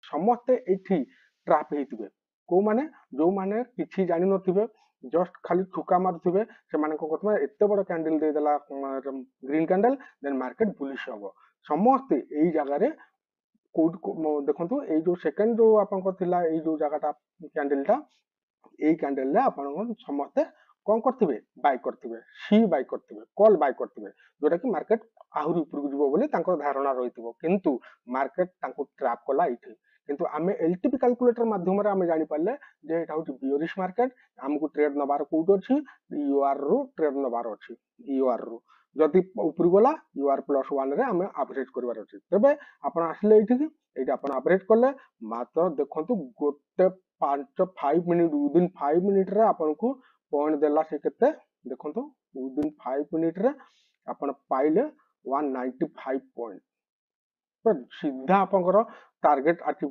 समस्ते ये ट्राप होते को माने जो माने किसी जानी नथिबे जस्ट खाली ठुका मारुथिबे से माने को करथबे एते बड़ कैंडल दे देला green candle then market bullish हबो समस्ते एई जगह रे देखो ये जो सेकंड जो आपन थिला ये जो जगहटा कैंडलटा এই ক্যান্ডেল আপনার সমস্তে কম করতে বাই করতে সি বাই করতে কল বাই করতে যেটা কি মার্কেট আহুরি উপরକୁ ଯିବ ବୋଲି ତାଙ୍କର ଧାରଣା ରହିଥିବ କିନ୍ତୁ ମାର୍କେଟ ତାଙ୍କୁ ଟ୍ରାପ୍ କଲା ଏଇଠି କିନ୍ତୁ ଆମେ ଏଲଟିପି କ୍ୟାଲକୁଲେଟର ମାଧ୍ୟମରେ ଆମେ ଜାଣିପାରିଲେ ଯେ ଏଇଟା ହଉଛି ବିୟରିଶ ମାର୍କେଟ ଆମକୁ ଟ୍ରେଡ ନବାର କୋଉଠି ଅଛି ୟୁଆର ରୁ ଟ୍ରେଡ ନବାର ଅଛି ୟୁଆର ରୁ ଯଦି ଉପରକୁ ଗଲା ୟୁଆର ପ୍ଲସ 1 ରେ ଆମେ ଆଭରେଜ କରିବାର ଅଛି ତେବେ ଆପଣ ଆସିଲେ ଏଇଠିକି ଏଇଟା ଆପଣ ଆଭରେଜ କଲେ ମାତ୍ର ଦେଖନ୍ତୁ ଗୋଟେ 5 मिनट विदिन 5 मिनट रे आपनको पॉइंट देला से केते देखंतु विदिन 5 मिनट रे आपण पाइले 195 पॉइंट तो सीधा आपनकर टारगेट अचीव